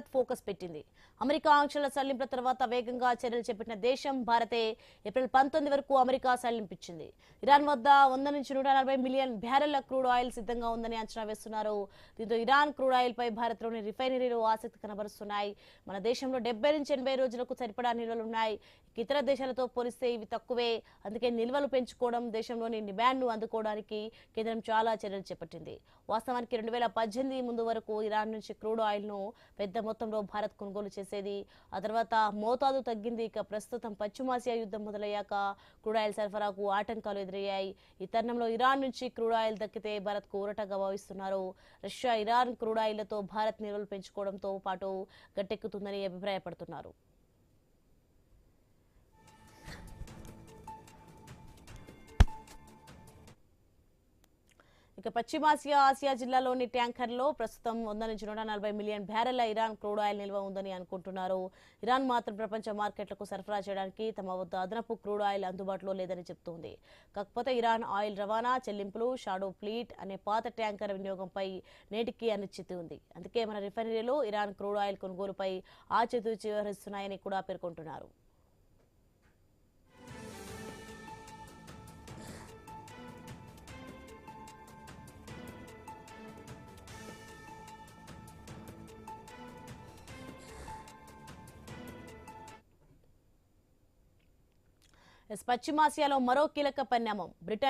Bharat focus పెట్టింది. America ఆంక్షల సడలింపుల తర్వాత వేగంగా చర్యలు చేపట్టిన దేశం భారతే. ఏప్రిల్ 19 వరకు అమెరికా సడలింపించింది. ఇరాన్ వద్ద 100 నుంచి 140 మిలియన్ బ్యారెళ్ల క్రూడ్ ఆయిల్ సిద్ధంగా ఉందని అంచనా వేస్తున్నారు. దీంతో ఇరాన్ క్రూడ్ ఆయిల్ పై భారత్లోని రిఫైనరీలు ఆసక్తి కనబరుస్తున్నాయి. మన దేశంలో 70 నుంచి 80 రోజులకు సరిపడా నిల్వలున్నాయి. ఇతర దేశాలతో పోలిస్తే ఇవి తక్కువే. అందుకే నిల్వలు పెంచుకోవడం, దేశంలోని డిమాండ్ను అందుకోవడానికి కేంద్రం చాలా చర్యలు చేపట్టింది. వాస్తవానికి 2018 ముందు వరకు ఇరాన్ నుంచి క్రూడ్ ఆయిల్ ను పెద్ద మొత్తంలో భారత్ కొనుగోలు చేసేది. ఆ తర్వాత మోతాదు తగ్గింది. ఇక ప్రస్తుతం పశ్చిమాసియా యుద్ధం మొదలయ్యాక క్రూడ్ ఆయిల్ సరఫరాకు ఆటంకాలు ఎదురయ్యాయి. ఈ తరుణంలో ఇరాన్ నుంచి క్రూడ్ ఆయిల్ దక్కితే భారత్ కు ఊరటగా భావిస్తున్నారు. రష్యా, ఇరాన్ క్రూడ్ ఆయిల్తో భారత్ నిల్వలు పెంచుకోవడంతో పాటు గట్టెక్కుతుందని అభిప్రాయపడుతున్నారు. ఇక ఆసియా జిల్లాలోని ట్యాంకర్లో ప్రస్తుతం 100 నుంచి 140 మిలియన్ బ్యారెళ్ల ఇరాన్ క్రూడ్ ఆయిల్ నిల్వ ఉందని అనుకుంటున్నారు. ఇరాన్ మాత్రం ప్రపంచ మార్కెట్లకు సరఫరా చేయడానికి తమ వద్ద అదనపు క్రూడ్ ఆయిల్ అందుబాటులో లేదని చెబుతోంది. కాకపోతే ఇరాన్ ఆయిల్ రవాణా, చెల్లింపులు, షాడో ఫ్లీట్ అనే పాత ట్యాంకర్ వినియోగంపై నేటికి అనిశ్చితి ఉంది. అందుకే మన రిఫైనరీలు ఇరాన్ క్రూడ్ ఆయిల్ కొనుగోలుపై ఆచితూచి వ్యవహరిస్తున్నాయని కూడా పేర్కొంటున్నారు. పశ్చిమాసియాలో మరో కీలక పరిణామం. బ్రిటన్